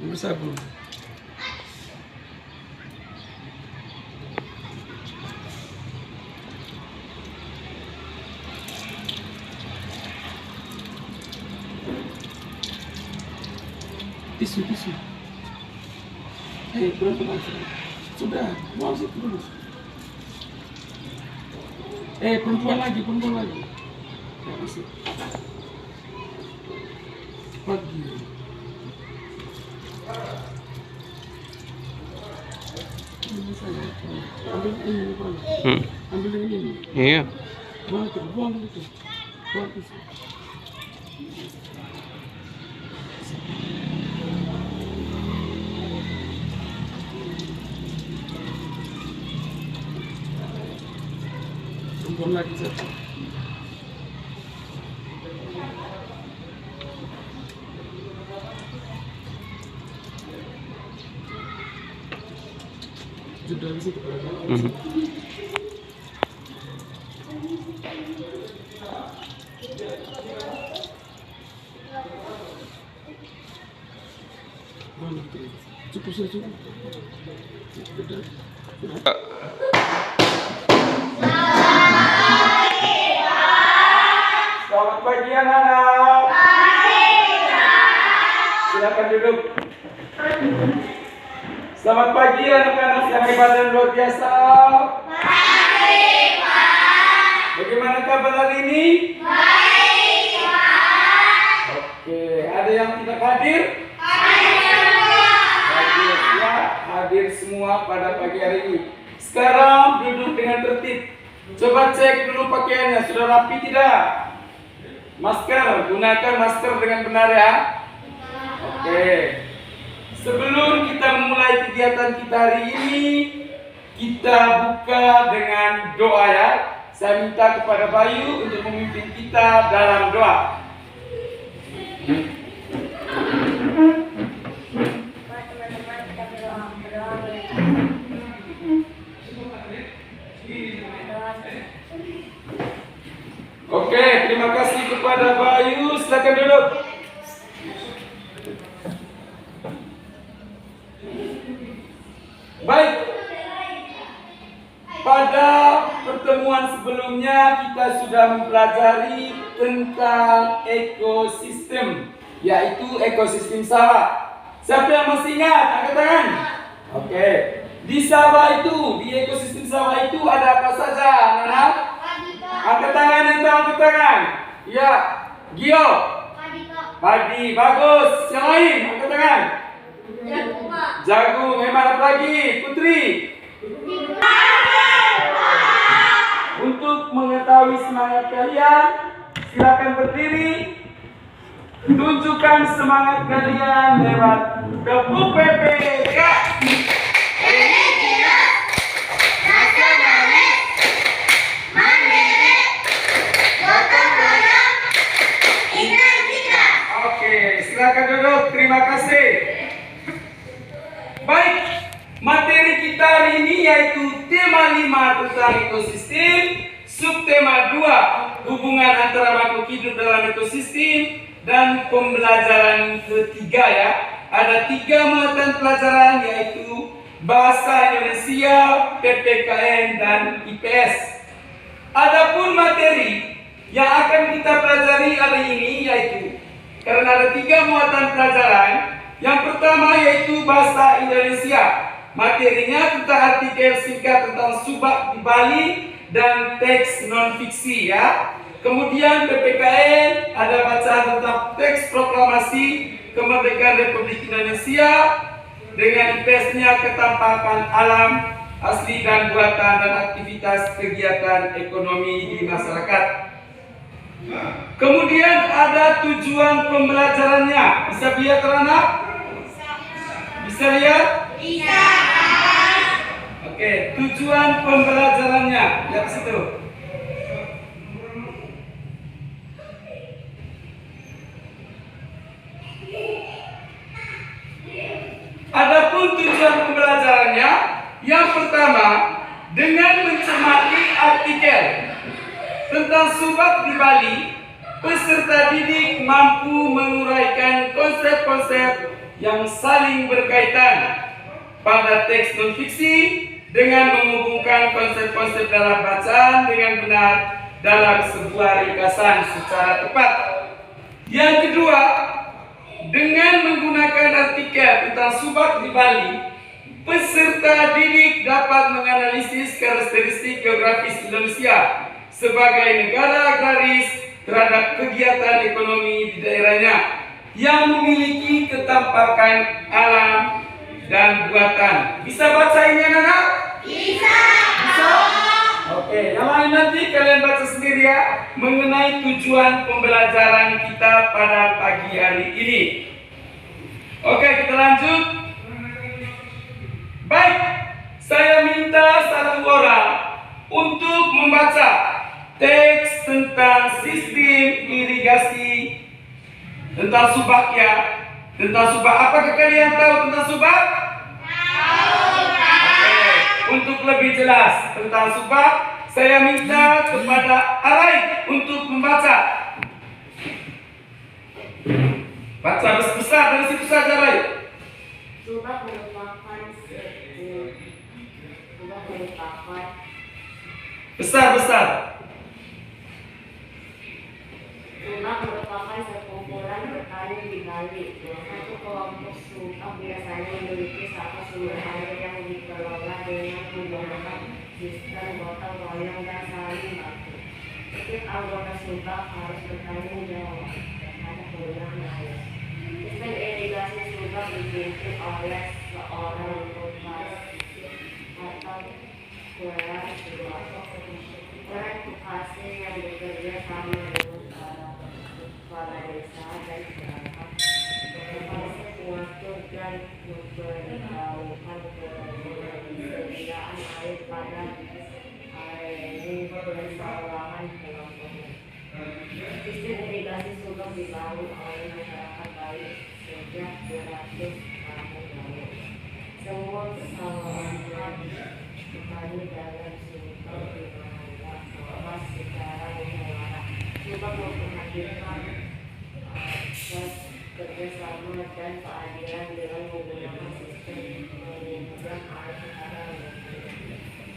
Bersabun. Tisu. Pelan-pelan. Sudah, buang situ dulu. Perempuan lagi. Ya, masih. Pagi. Ini saja. Ambil ini, Bang. Ambil yang ini. Iya. Buang itu. Buang tisu. Perempuan lagi satu. Sudah di situ. Cukup. Sudah. Selamat pagi anak-anak. Silakan duduk. Selamat pagi anak-anak yang hebat dan luar biasa. Baik, Pak. Bagaimana kabar hari ini? Baik, Pak. Oke, ada yang tidak hadir? Hadir. Ya, hadir semua pada pagi hari ini. Sekarang duduk dengan tertib. Coba cek dulu pakaiannya, sudah rapi tidak? Masker, gunakan masker dengan benar ya. Oke. Sebelum kita memulai kegiatan kita hari ini, kita buka dengan doa ya. Saya minta kepada Bayu untuk memimpin kita dalam doa. Teman-teman, kita berdoa. Oke, terima kasih kepada Bayu. Silakan duduk. Baik. Pada pertemuan sebelumnya kita sudah mempelajari tentang ekosistem, yaitu ekosistem sawah. Siapa yang masih ingat? Angkat tangan. Oke. Di sawah itu, di ekosistem sawah itu ada apa saja, anak-anak? Angkat tangan yang tahu, angkat tangan. Ya, Gio. Padi, bagus. Yang lain, angkat tangan. Jagung, hebat lagi. Putri. Untuk mengetahui semangat kalian, silakan berdiri. Tunjukkan semangat kalian lewat tepuk PPK. Oke, silakan duduk. Terima kasih. Baik, materi kita hari ini yaitu tema 5 tentang ekosistem, subtema 2 hubungan antara makhluk hidup dalam ekosistem, dan pembelajaran ketiga ya. Ada 3 muatan pelajaran yaitu Bahasa Indonesia, PPKN, dan IPS. Adapun materi yang akan kita pelajari hari ini yaitu, karena ada 3 muatan pelajaran. Yang pertama yaitu Bahasa Indonesia. Materinya tentang artikel singkat tentang subak di Bali dan teks non-fiksi ya. Kemudian PPKN ada bacaan tentang teks proklamasi kemerdekaan Republik Indonesia, dengan IPS-nya ketampanan alam asli dan buatan dan aktivitas kegiatan ekonomi di masyarakat. Kemudian ada tujuan pembelajarannya. Bisa lihat anak? Bisa lihat? Bisa. Oke, tujuan pembelajarannya. Lihat situ. Adapun tujuan pembelajarannya, yang pertama, dengan mencermati artikel tentang subak di Bali, peserta didik mampu menguraikan konsep-konsep yang saling berkaitan pada teks non-fiksi dengan menghubungkan konsep-konsep dalam bacaan dengan benar dalam sebuah ringkasan secara tepat. Yang kedua, dengan menggunakan artikel tentang subak di Bali, peserta didik dapat menganalisis karakteristik geografis Indonesia sebagai negara agraris terhadap kegiatan ekonomi di daerahnya yang memiliki ketampakan alam dan buatan. Bisa baca ini anak-anak? Bisa. Bisa? Oke, yang lain nanti kalian baca sendiri ya mengenai tujuan pembelajaran kita pada pagi hari ini. Oke, kita lanjut. Baik, saya minta satu orang untuk membaca teks tentang sistem irigasi, tentang subak ya. Tentang subak, apakah kalian tahu tentang subak? Oke, untuk lebih jelas tentang subak, saya minta kepada Arai untuk membaca. Baca besar dari situ saja, Arai. Subak merupakan Besar. Subak merupakan sekumpulan petani di Bali. Satu kelompok subak biasanya memiliki satu sumber air yang dikelola dengan menggunakan sistem gotong royong dan saling bantu. Setiap anggota subak harus bertanggung jawab terhadap penggunaan air. Sistem irigasi subak dipimpin oleh seorang petugas atau kurang tukasih yang bekerja sama dengan para kepala desa dan masyarakat. Tukasih mengatur dan memberitahukan ketersediaan air pada area persawahan kelompoknya. Sistem irigasi subak dibangun oleh masyarakat Bali sejak 200 tahun lalu. Semua persawahan petani dalam subak dimanfaatkan secara musyawarah. Subak memperhatikan kerjasama dan keadilan dengan menggunakan sistem pengukuran air secara nasional.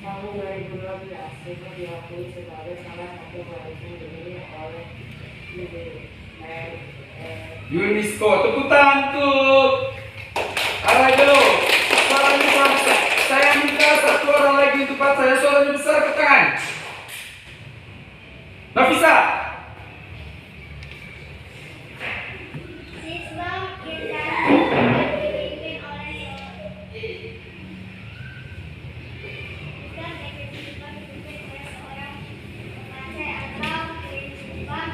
Tahun 2012, subak diakui sebagai salah satu warisan dunia oleh UNESCO. Tepuk tangan untuk Arai dulu. Suaranya besar. Saya minta satu orang lagi untuk baca. Saya suaranya besar ke tangan. Nafisa. Siswa kita dipimpin oleh seorang pengajar atau prinsipal.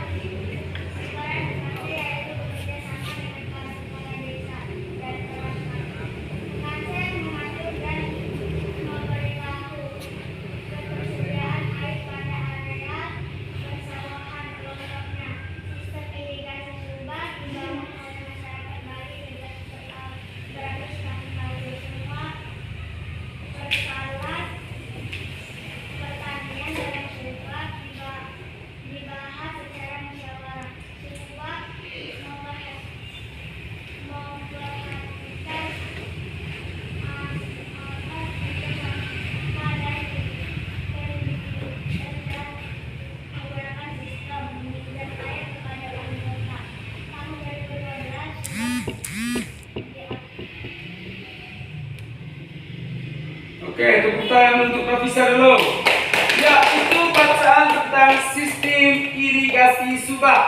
Seorang pengajar yaitu bekerja sama dengan para kepala desa dan perwakilan. Pengajar mengatur dan memberitahu ketersediaan air pada area persawahan kelompoknya. Sistem irigasi subak dibangun oleh masyarakat Bali sejak beratus tahun lalu. Semua persoalan pertanian dalam subak dibahas secara musyawarah. Subak memperhatikan menggunakan sistem meminjam air kepada anggota. Tahun 2012 Oke, tepuk tangan untuk Nafisa dulu. Ya, itu bacaan tentang sistem irigasi subak.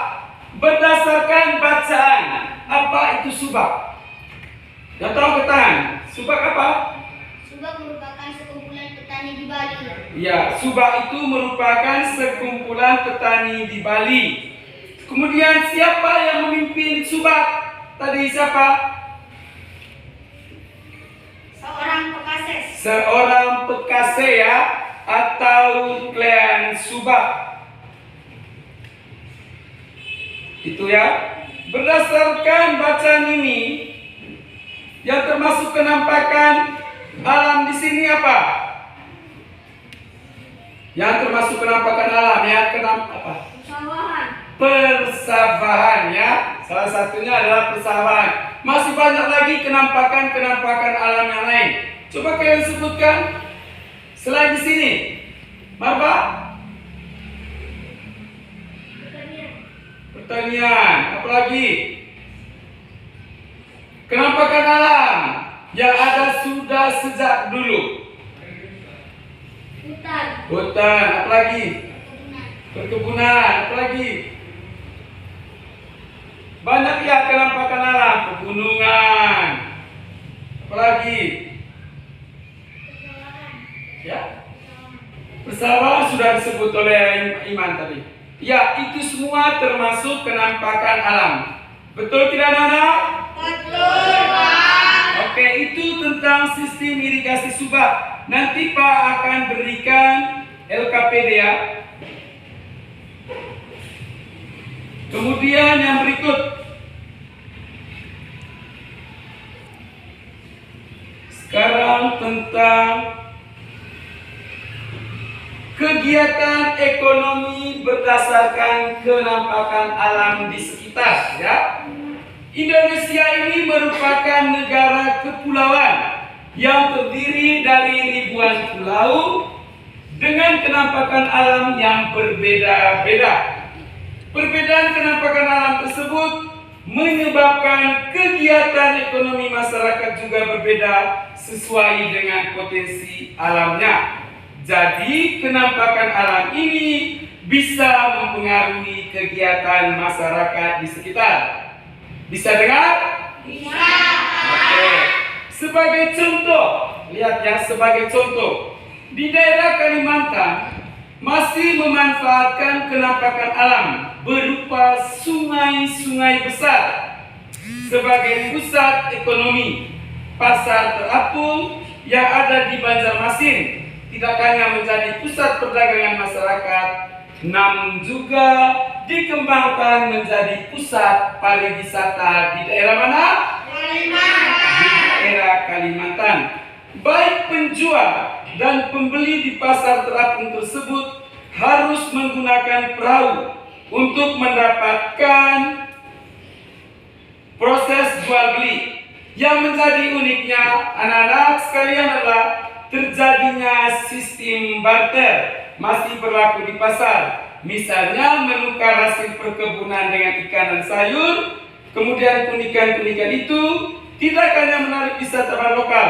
Berdasarkan bacaan, apa itu subak? Yang tahu ke tangan, subak apa? Subak merupakan sekumpulan petani di Bali. Ya, subak itu merupakan sekumpulan petani di Bali. Kemudian siapa yang memimpin subak? Tadi siapa? Seorang pekases. Seorang pekase ya, atau klan subak. Itu ya. Berdasarkan bacaan ini, yang termasuk penampakan alam di sini apa? Yang termasuk penampakan alam ya, apa? Persawahan. Persawahan ya. Salah satunya adalah persawahan. Masih banyak lagi kenampakan-kenampakan alam yang lain. Coba kalian sebutkan selain di sini. Apa? Pertanian. Apa lagi? Kenampakan alam yang ada sudah sejak dulu. Hutan. Apa lagi? Perkebunan. Apa lagi? Banyak ya kenampakan alam. Pegunungan. Apa lagi? Ya. Persawahan sudah disebut oleh Iman tadi. Ya, itu semua termasuk kenampakan alam. Betul tidak, Nana? Betul, Pak. Oke, itu tentang sistem irigasi subak. Nanti Pak akan berikan LKPD ya. Kemudian yang berikut. Sekarang tentang kegiatan ekonomi berdasarkan kenampakan alam di sekitar ya. Indonesia ini merupakan negara kepulauan yang terdiri dari ribuan pulau dengan kenampakan alam yang berbeda-beda. Perbedaan kenampakan alam tersebut menyebabkan kegiatan ekonomi masyarakat juga berbeda sesuai dengan potensi alamnya. Jadi kenampakan alam ini bisa mempengaruhi kegiatan masyarakat di sekitar. Bisa dengar? Bisa. Oke. Sebagai contoh, lihat ya, sebagai contoh, di daerah Kalimantan masih memanfaatkan kenampakan alam berupa sungai-sungai besar sebagai pusat ekonomi. Pasar terapung yang ada di Banjarmasin tidak hanya menjadi pusat perdagangan masyarakat, namun juga dikembangkan menjadi pusat pariwisata di daerah mana? Kalimantan. Di daerah Kalimantan. Baik penjual dan pembeli di pasar terapung tersebut harus menggunakan perahu untuk mendapatkan proses jual beli. Yang menjadi uniknya anak-anak sekalian adalah terjadinya sistem barter masih berlaku di pasar. Misalnya menukar hasil perkebunan dengan ikan dan sayur. Kemudian keunikan-keunikan itu tidak hanya menarik wisatawan lokal,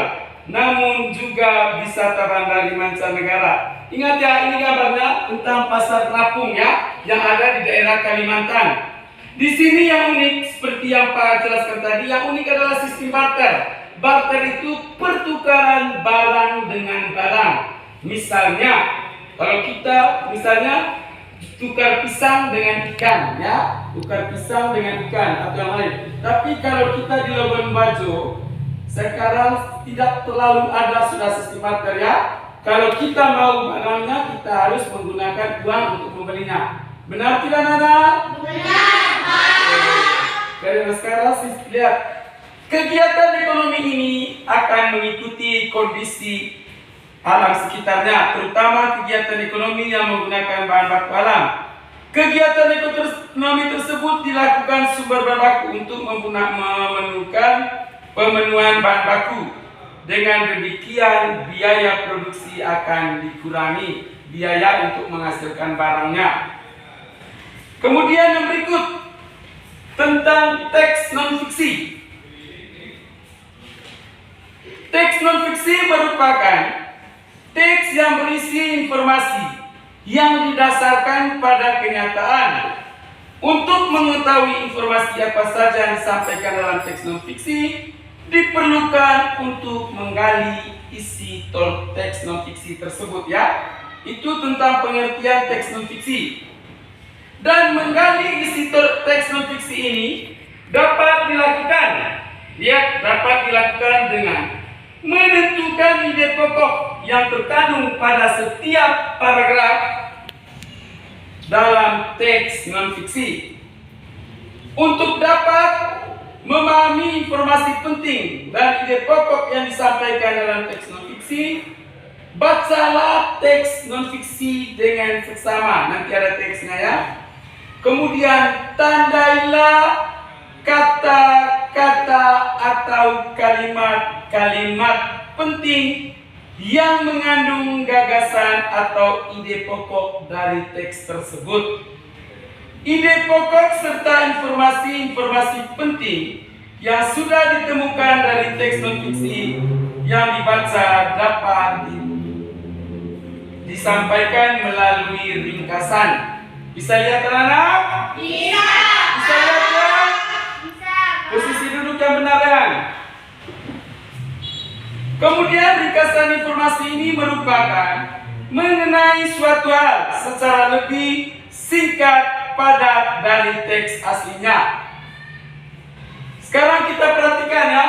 namun juga wisatawan dari mancanegara. Ingat ya, ini gambarnya tentang pasar terapung ya, yang ada di daerah Kalimantan. Di sini yang unik seperti yang Pak jelaskan tadi, yang unik adalah sistem barter. Barter itu pertukaran barang dengan barang. Misalnya, kalau kita misalnya tukar pisang dengan ikan, ya, tukar pisang dengan ikan atau yang lain. Tapi kalau kita di Labuan Bajo sekarang tidak terlalu ada sudah sistem barter ya. Kalau kita mau barangnya, kita harus menggunakan uang untuk membelinya. Benar tidak, Nana? Benar, Pak. Karena sekarang lihat, kegiatan ekonomi ini akan mengikuti kondisi alam sekitarnya, terutama kegiatan ekonomi yang menggunakan bahan baku alam. Kegiatan ekonomi tersebut dilakukan sumber bahan baku untuk memenuhkan pemenuhan bahan baku. Dengan demikian, biaya produksi akan dikurangi, biaya untuk menghasilkan barangnya. Kemudian yang berikut tentang teks non-fiksi. Teks non-fiksi merupakan teks yang berisi informasi yang didasarkan pada kenyataan. Untuk mengetahui informasi apa saja yang disampaikan dalam teks non-fiksi, diperlukan untuk menggali isi teks non-fiksi tersebut ya. Itu tentang pengertian teks non-fiksi. Dan menggali isi teks non-fiksi ini dapat dilakukan. Lihat, dapat dilakukan dengan menentukan ide pokok yang terkandung pada setiap paragraf dalam teks non-fiksi. Untuk dapat memahami informasi penting dan ide pokok yang disampaikan dalam teks non-fiksi, bacalah teks non-fiksi dengan seksama. Nanti ada teksnya ya. Kemudian tandailah kata kata-kata atau kalimat-kalimat penting yang mengandung gagasan atau ide pokok dari teks tersebut. Ide pokok serta informasi-informasi penting yang sudah ditemukan dari teks non-fiksi yang dibaca dapat disampaikan melalui ringkasan. Bisa lihat anak-anak? Bisa. Bisa lihat ya? Bisa. Posisi duduk yang benar ya. Kemudian ringkasan informasi ini merupakan mengenai suatu hal secara lebih singkat, padat dari teks aslinya. Sekarang kita perhatikan ya.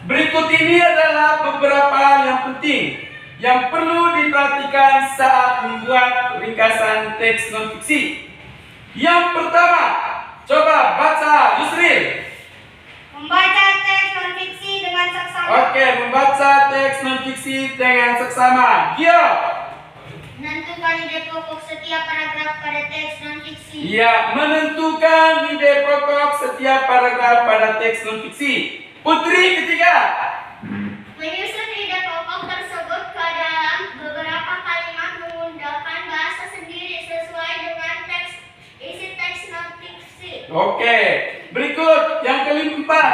Berikut ini adalah beberapa hal yang penting yang perlu diperhatikan saat membuat ringkasan teks non-fiksi. Yang pertama, coba baca Yusril. Membaca teks non-fiksi dengan seksama. Oke, membaca teks non-fiksi dengan seksama. Gio. Menentukan ide pokok setiap paragraf pada teks non-fiksi. Ya, menentukan ide pokok setiap paragraf pada teks non-fiksi. Putri ketiga. Menyusun ide pokok tersebut ke dalam beberapa kalimat menggunakan bahasa sendiri sesuai dengan isi teks non-fiksi. Oke, berikut yang keempat.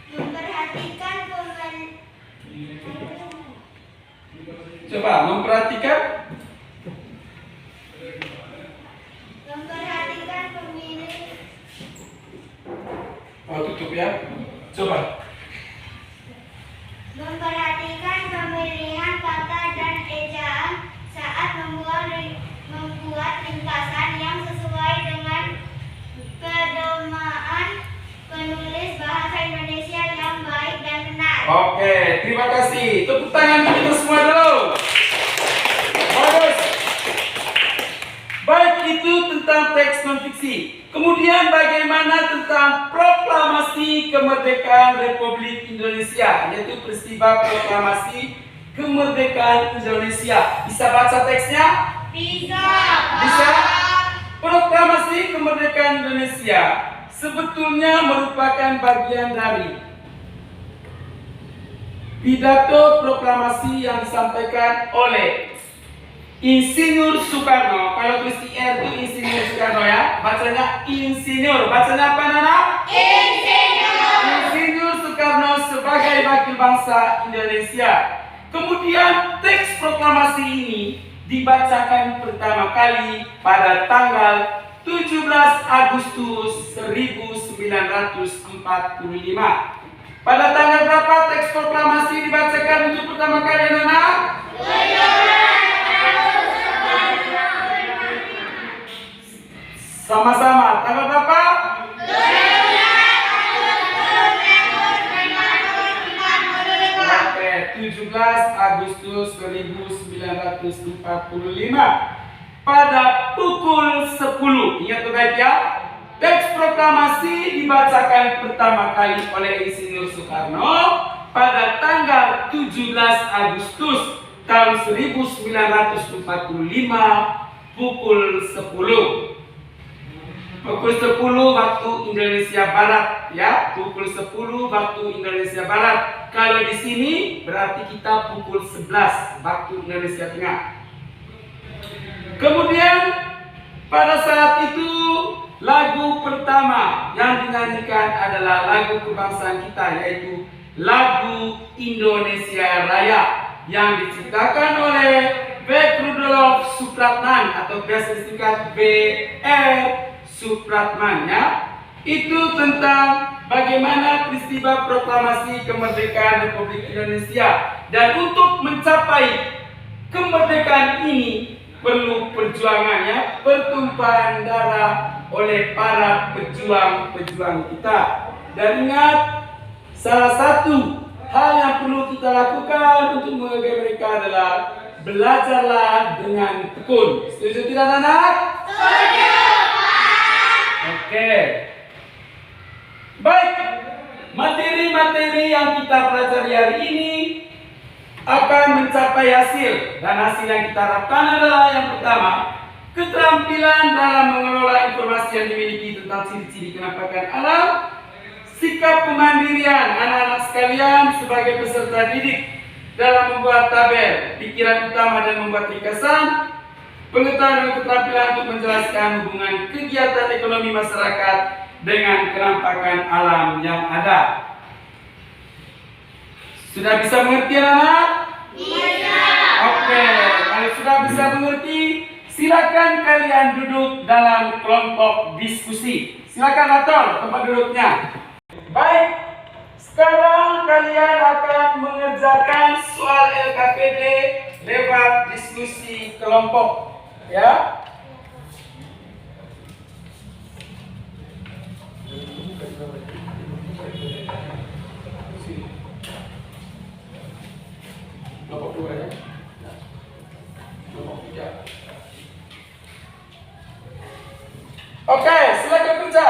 Memperhatikan Coba memperhatikan. pemilih. Oh, tutup ya. Coba. Memperhatikan pemilihan kata dan ejaan saat membuat ringkasan yang sesuai dengan pedoman penulis bahasa Indonesia yang baik dan benar. Oke, terima kasih. Tepuk tangan untuk kita semua dulu. Bagus. Baik, itu tentang teks non-fiksi. Kemudian bagaimana tentang proklamasi kemerdekaan Republik Indonesia, yaitu peristiwa proklamasi kemerdekaan Indonesia. Bisa baca teksnya? Bisa. Bisa? Proklamasi kemerdekaan Indonesia sebetulnya merupakan bagian dari pidato proklamasi yang disampaikan oleh Insinyur Soekarno. Kalau tulis IR itu Insinyur Soekarno ya. Bacanya Insinyur. Bacanya apa Nana? Insinyur Soekarno sebagai wakil bangsa Indonesia. Kemudian teks proklamasi ini dibacakan pertama kali pada tanggal 17 Agustus 1945. Pada tanggal berapa teks proklamasi dibacakan untuk pertama kali anak-anak? Sama-sama, tanggal berapa? 17 Agustus 1945 pada pukul 10. Ingat baik ya. Teks proklamasi dibacakan pertama kali oleh Insinyur Soekarno pada tanggal 17 Agustus tahun 1945 pukul 10. Pukul 10 waktu Indonesia Barat ya, pukul 10 waktu Indonesia Barat. Kalau di sini berarti kita pukul 11 waktu Indonesia Tengah. Kemudian pada saat itu lagu pertama yang dinyanyikan adalah lagu kebangsaan kita, yaitu lagu Indonesia Raya yang diciptakan oleh B. Rudolf Supratman atau biasa disingkat B.R. Supratman ya. Itu tentang bagaimana peristiwa proklamasi kemerdekaan Republik Indonesia, dan untuk mencapai kemerdekaan ini perlu perjuangannya, pertumpahan darah oleh para pejuang-pejuang kita. Dan ingat, salah satu hal yang perlu kita lakukan untuk menghargai mereka adalah belajarlah dengan tekun. Setuju tidak anak? Setuju. Oke. Baik, materi-materi yang kita pelajari hari ini akan mencapai hasil, dan hasil yang kita harapkan adalah yang pertama, keterampilan dalam mengelola informasi yang dimiliki tentang ciri-ciri kenampakan alam, sikap kemandirian anak-anak sekalian sebagai peserta didik dalam membuat tabel, pikiran utama dan membuat ringkasan, pengetahuan dan keterampilan untuk menjelaskan hubungan kegiatan ekonomi masyarakat dengan kenampakan alam yang ada. Sudah bisa mengerti anak-anak? Bisa. Oke, kalau sudah bisa mengerti, silakan kalian duduk dalam kelompok diskusi. Silakan atur tempat duduknya. Baik, sekarang kalian akan mengerjakan soal LKPD lewat diskusi kelompok, ya. Kelompok 2 ya. Kelompok 3. Oke, silakan kerja.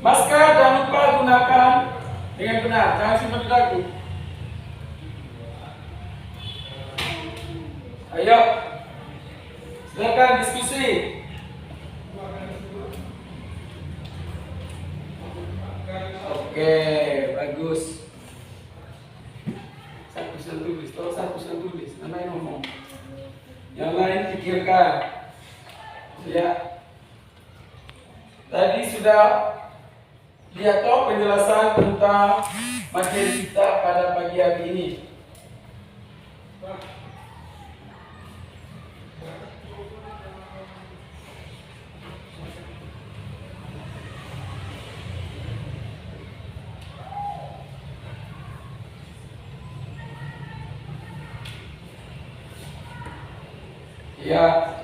Masker jangan lupa gunakan dengan benar, jangan simpan di dagu. Ayo, silakan diskusi. Oke, bagus. Satu tulis, tolong satu tulis. Yang lain ngomong, yang lain pikirkan. Ya, tadi sudah lihat toh penjelasan tentang materi kita pada pagi hari ini. Ya.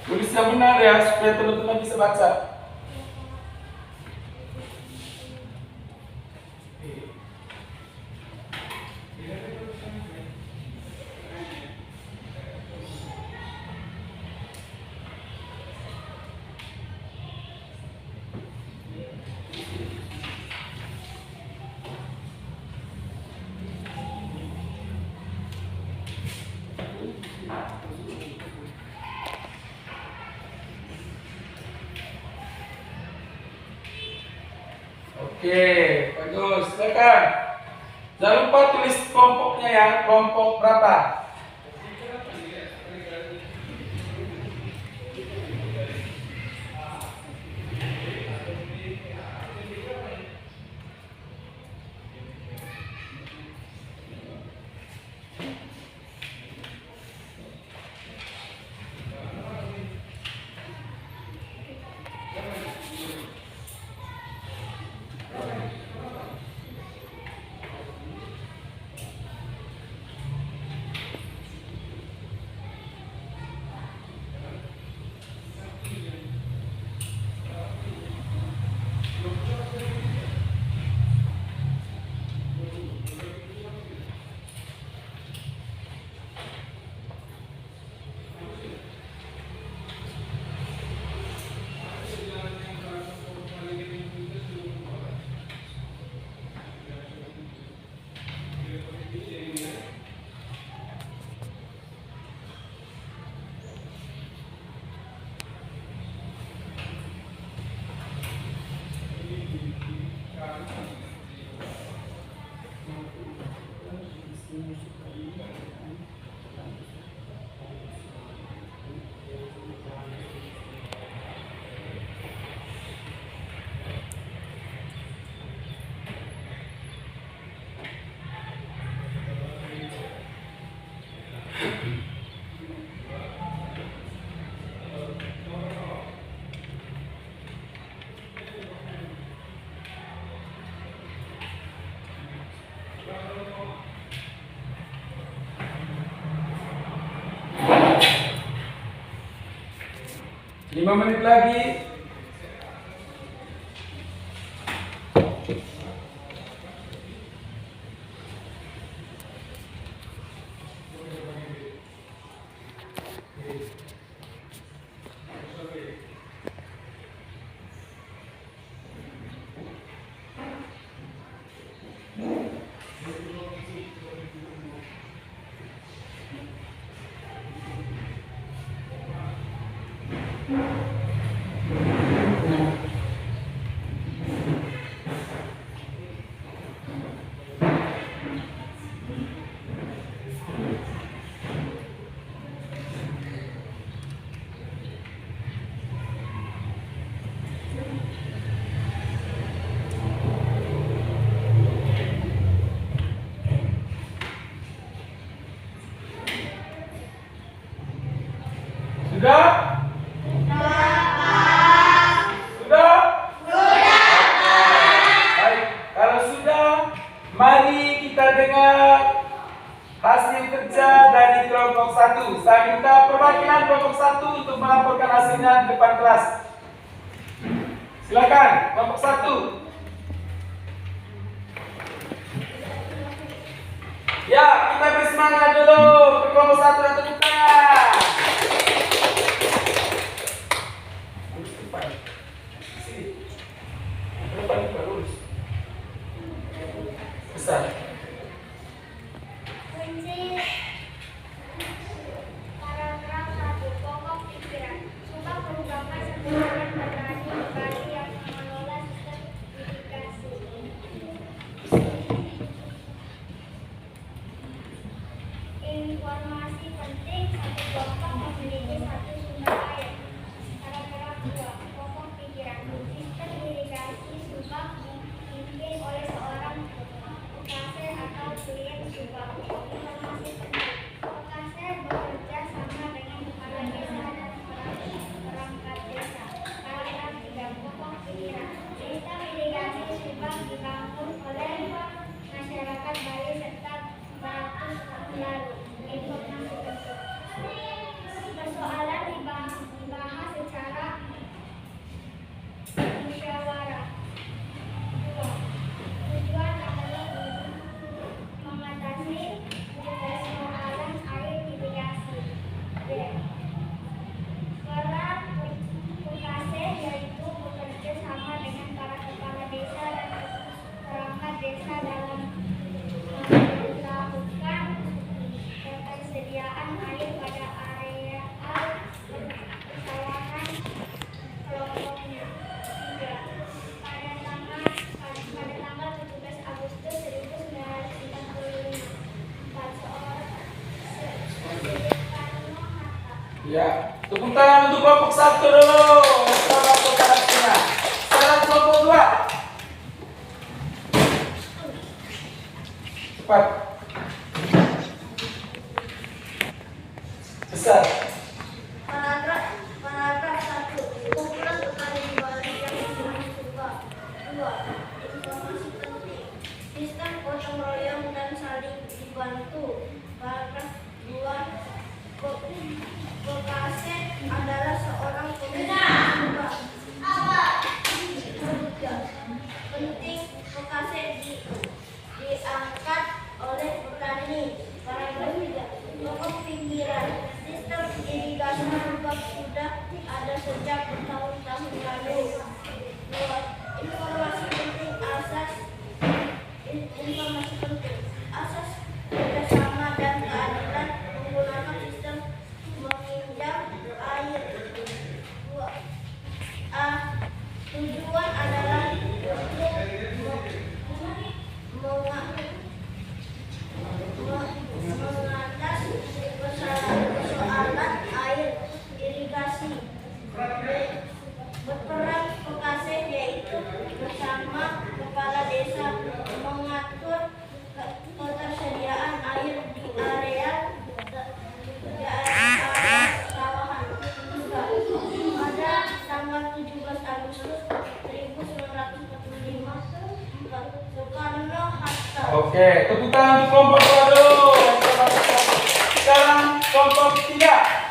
Tulis yang benar ya, supaya teman-teman bisa baca. Oke, bagus. Silakan. Jangan lupa tulis kelompoknya ya, kelompok berapa? Lima menit lagi. Mari kita dengar hasil kerja dari kelompok 1. Saya minta perwakilan kelompok 1 untuk melaporkan hasilnya di depan kelas. Silakan, kelompok 1. Ya, kita beri semangat dulu ke kelompok 1 dan tepuk tangan. Sini. Depan, lurus. Besar. Kunci paragraf 1 pokok pikiran. Sumpah merupakan sebuah berani bagi yang mengelola sistem irigasi. Informasi penting, satu kelompok memiliki satu sumber air. Paragraf 2 pokok pikiran. Sistem irigasi subak dipimpin oleh seorang pekase atau klien subak. Informasi penting. Pekase bekerja sama dengan kepala desa dan perangkat desa. Paragraf 3 pokok pikiran. Sistem irigasi subak dibangun oleh masyarakat Bali serta beratus tahun lalu. Informasi penting. Persoalan dibahas secara musyawarah. 2. Tujuan adalah mengatasi persoalan air irigasi. D. Peran pekase yaitu bekerja sama dengan para kepala desa dan perangkat desa dalam melakukan ketersediaan air pada area persawahan kelompoknya. 3. Pada tanggal 17 Agustus 1945, 4 seorang Soekarno-Hatta. Ya, tepuk tangan untuk kelompok 1 dulu. Selamat berhasilnya. Sekarang kelompok 2. Cepat. Besar. Paragraf 1. Kumpulan petani di Bali yang dicoba. 2. Informasi penting. Sistem gotong royong dan saling dibantu. Paragraf 2. Pekase adalah seorang pemimpin subak. 3. Penting pekase diangkat oleh petani. Paragraf 3. Pokok pikiran. Sistem irigasi subak sudah ada sejak bertahun-tahun lalu. 2. Informasi penting. Asas kerjasama dan keadilan menggunakan sistem meminjam air. 2a. Tujuan adalah mengatas persoalan air irigasi. Berperan pekase yaitu bersama kepala desa mengatur ketersediaan air di area persawahan. 3. Pada tanggal 17 Agustus 1945, Soekarno-Hatta. Oke, tepuk tangan untuk kelompok 2 dulu. Sekarang kelompok 3.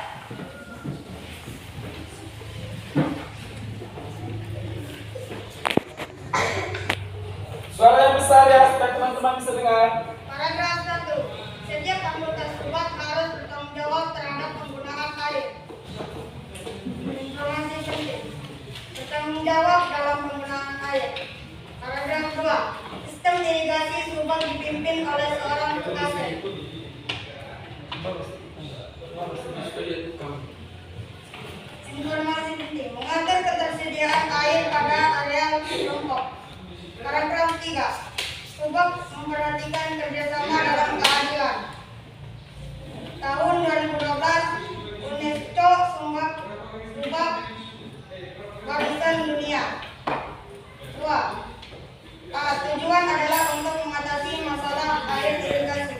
Suara yang besar ya, supaya teman-teman bisa dengar. Paragraf 1. Setiap anggota subak harus bertanggung jawab terhadap penggunaan air. Informasi penting. Bertanggung jawab dalam penggunaan air. Paragraf 2. Sistem irigasi subak dipimpin oleh seorang pekase. Informasi penting. Mengatur ketersediaan air pada area kelompok. Paragraf 3. Subak memperhatikan kerjasama dalam keadilan. Tahun 2012, UNESCO Subak Warisan Dunia. 2. Tujuan adalah untuk mengatasi masalah air irigasi.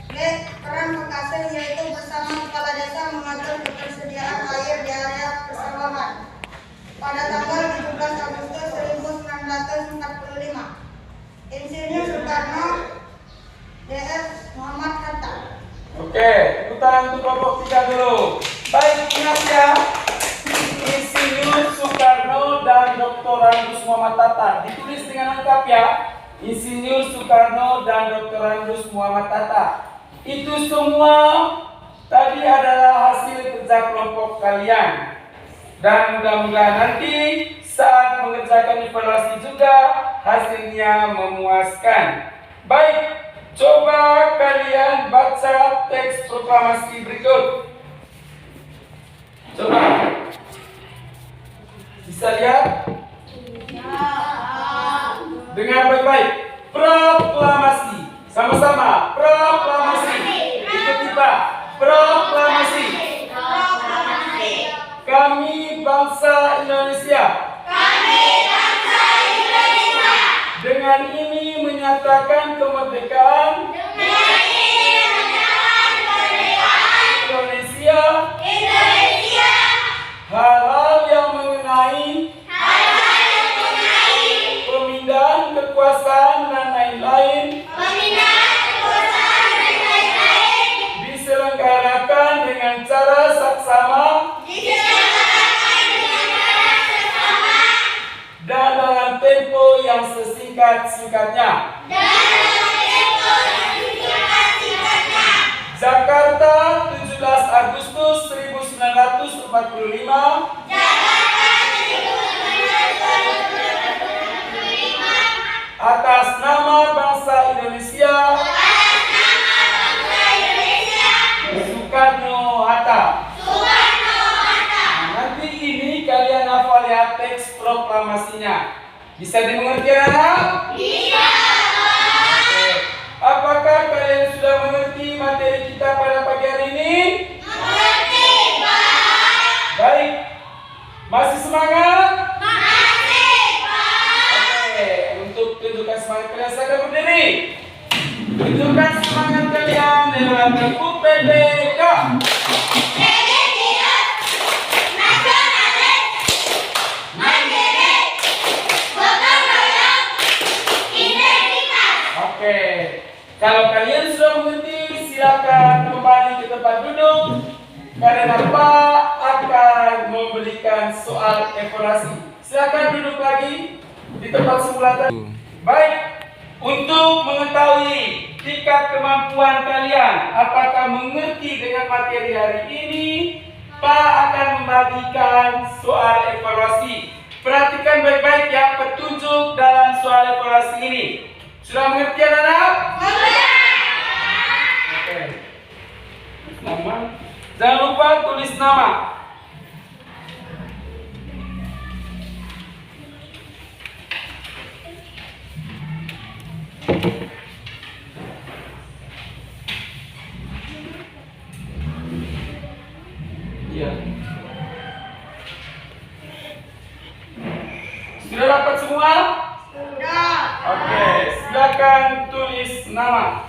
B. Peran pekase yaitu bersama kepala desa mengatur ketersediaan air di area persawahan. Pada tanggal 17 Agustus 1945, Insinyur Soekarno Oke, tepuk tangan untuk kelompok 3 dulu. Baik, ingat ya. Insinyur Soekarno dan Dr. Andus Muhammad Hatta. Ditulis dengan lengkap ya. Insinyur Soekarno dan Dr. Andus Muhammad Hatta. Itu semua tadi adalah hasil kerja kelompok kalian. Dan mudah-mudahan nanti saat mengerjakan evaluasi juga hasilnya memuaskan. Baik, coba kalian baca teks proklamasi berikut. Coba. Bisa lihat? Dengar baik-baik. Proklamasi. Sama-sama. Proklamasi. Ikuti Pak. Proklamasi. Kami bangsa Indonesia. Dengan ini menyatakan kemerdekaan Indonesia. Hal-hal yang mengenai pemindahan kekuasaan dan lain-lain diselenggarakan dengan cara saksama dan dalam tempo yang sesingkat-singkatnya. Jakarta, 17 Agustus 1945. Atas nama bangsa Indonesia. Soekarno-Hatta. Nanti ini kalian hafal ya teks proklamasinya. Bisa dimengerti anak? Bisa. Apakah kalian sudah mengerti materi kita pada pagi hari ini? Mengerti, Pak. Baik. Masih semangat? Masih, Pak. Oke, untuk tunjukkan semangat kalian saya berdiri. Tunjukkan semangat kalian dengan tepuk PDK. Oke, kalau kalian sudah mengerti, silakan kembali ke tempat duduk. Karena Pak akan memberikan soal evaluasi. Silakan duduk lagi di tempat semula tadi. Baik, untuk mengetahui tingkat kemampuan kalian, apakah mengerti dengan materi hari ini, Pak akan membagikan soal evaluasi. Perhatikan baik-baik ya petunjuk dalam soal evaluasi ini. Sudah mengerti anak-anak? Oke. Nama. Jangan lupa tulis nama. Iya. Sudah dapat semua? Sudah. Oke, silakan tulis nama.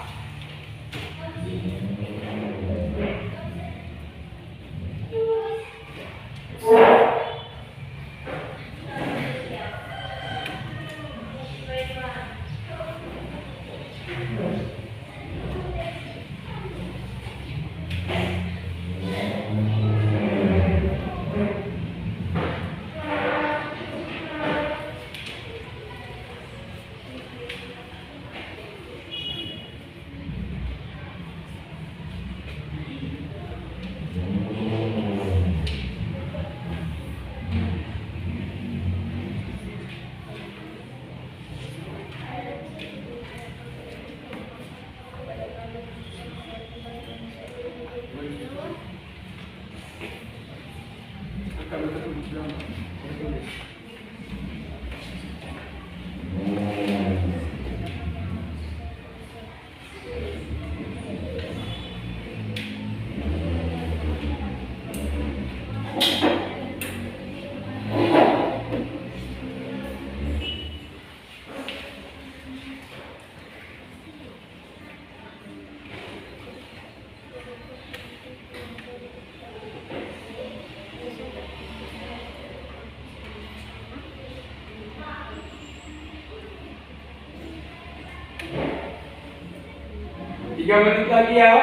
Tiga menit lagi ya.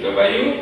Sudah Bayu?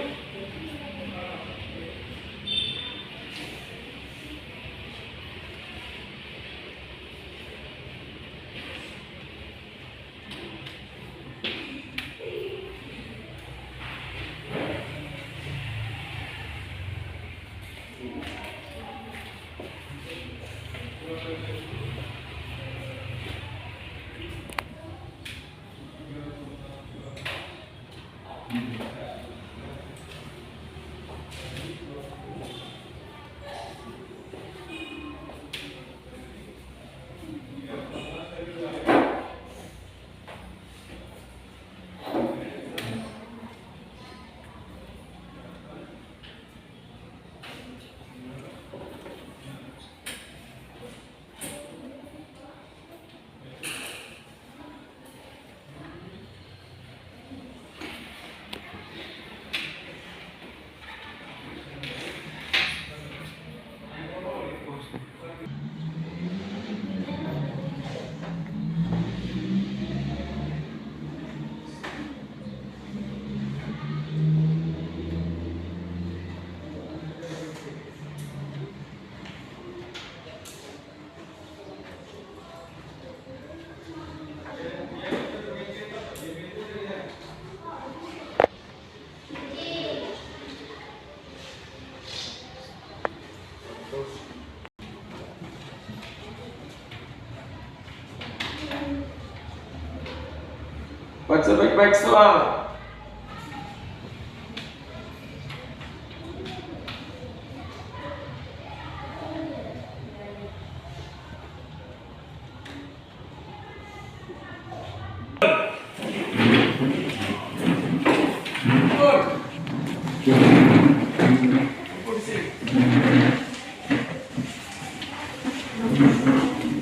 Baca baik-baik soal.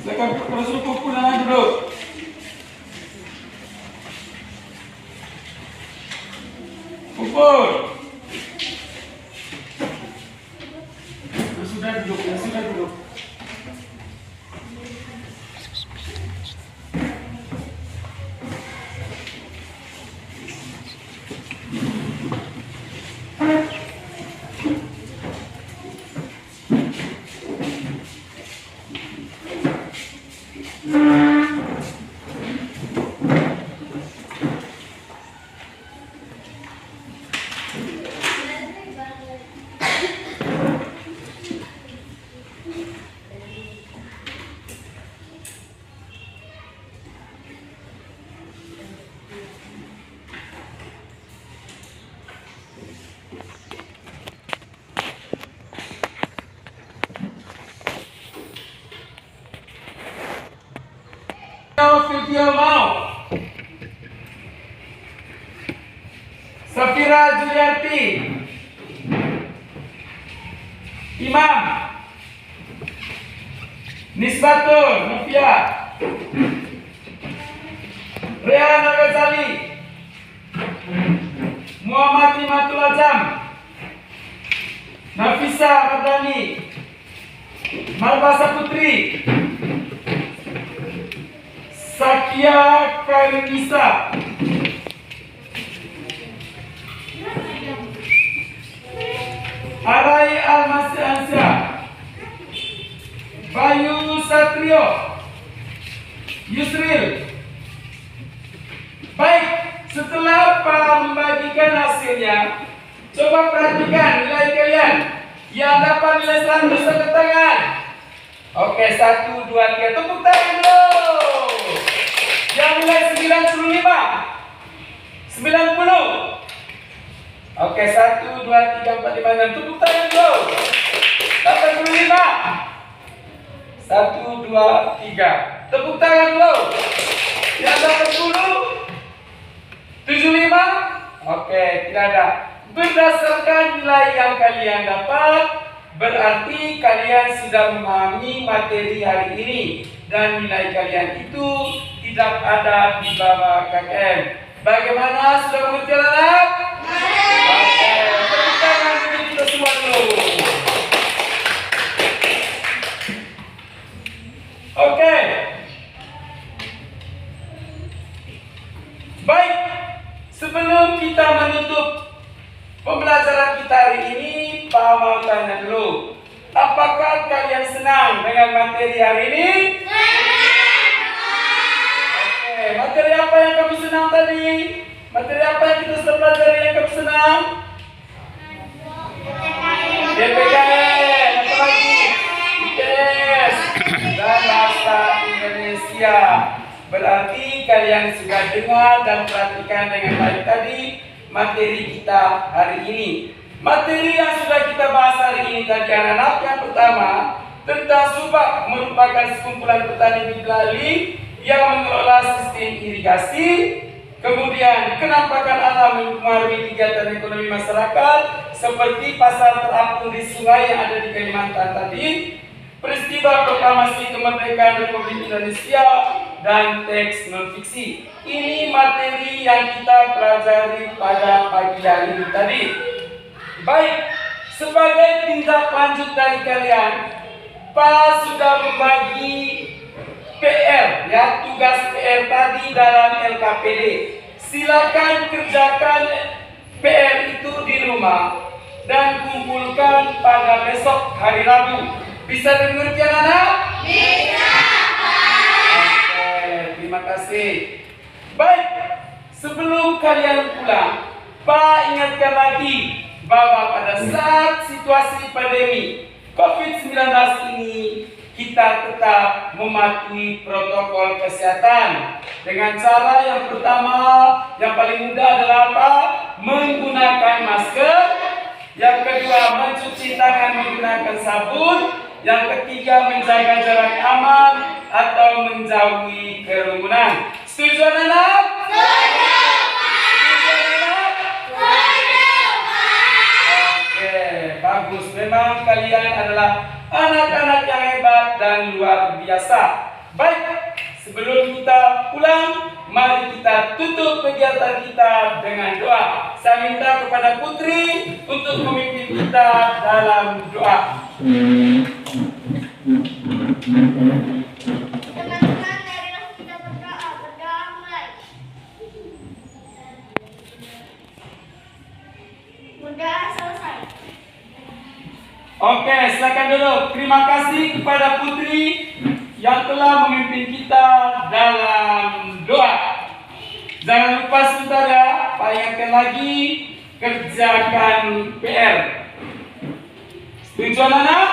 Silakan terus kumpul dan duduk. Kumpul. Sudah duduk, sudah duduk. Video mau Safira Juliarti, Imam Nisbatul Nufia, Rehan Al-Ghazali, Muhammad Limatul Azam, Nafisa Ardani, Malbasa Putri, Sakia Kairunisa, Arai Almasih Ansyah, Bayu Satrio, Yusril. Baik, setelah Pak membagikan hasilnya, coba perhatikan nilai kalian. Yang dapat nilai 100 angkat tangan. Oke, 1, 2, 3, tepuk tangan dulu. Yang nilai 95, 90. Oke, 1, 2, 3, 4, 5, 6. Tepuk tangan dulu. 85. 1, 2, 3. Tepuk tangan dulu. Yang 80, 75. Oke, tidak ada. Berdasarkan nilai yang kalian dapat, berarti kalian sudah memahami materi hari ini. Dan nilai kalian itu tidak ada di bawah KKM. Bagaimana, sudah mengerti anak? Oke, tepuk tangan dulu kita semua dulu. Oke. Baik, sebelum kita menutup Pembelajaran kita hari ini, Pak mau tanya dulu. Apakah kalian senang dengan materi hari ini? Oke, materi apa yang kamu senang tadi? Materi apa yang kita sudah pelajari yang kamu senang? DPKN, apa lagi? IPS dan bahasa Indonesia. Berarti kalian sudah dengar dan perhatikan dengan baik tadi materi kita hari ini. Materi yang sudah kita bahas hari ini tadi anak-anak, yang pertama tentang Subak merupakan sekumpulan petani Bidlali yang mengelola sistem irigasi. Kemudian kenampakan alam mempengaruhi kegiatan ekonomi masyarakat seperti pasar terapung di sungai yang ada di Kalimantan tadi, peristiwa proklamasi kemerdekaan Republik Indonesia, dan teks non-fiksi. Ini materi yang kita pelajari pada pagi hari ini tadi. Baik, sebagai tindak lanjut dari kalian, Pak sudah membagi PR, ya, tugas PR tadi dalam LKPD. Silakan kerjakan PR itu di rumah dan kumpulkan pada besok hari Rabu. Bisa dimengerti anak-anak? Bisa, Pak. Oke, terima kasih. Baik, sebelum kalian pulang, Pak ingatkan lagi bahwa pada saat situasi pandemi COVID-19 ini kita tetap mematuhi protokol kesehatan dengan cara yang pertama, yang paling mudah adalah apa? Menggunakan masker. Yang kedua, mencuci tangan menggunakan sabun. Yang ketiga, menjaga jarak aman atau menjauhi kerumunan. Setuju anak-anak? Bagus, memang kalian adalah anak-anak yang hebat dan luar biasa. Baik, sebelum kita pulang, mari kita tutup kegiatan kita dengan doa. Saya minta kepada Putri untuk memimpin kita dalam doa. Teman-teman, marilah kita berdoa. Berdoa mulai. Mudah selesai. Oke, silakan dulu. Terima kasih kepada Putri yang telah memimpin kita dalam doa. Jangan lupa sebentar ya, Pak ingatkan lagi, kerjakan PR. Setuju anak-anak?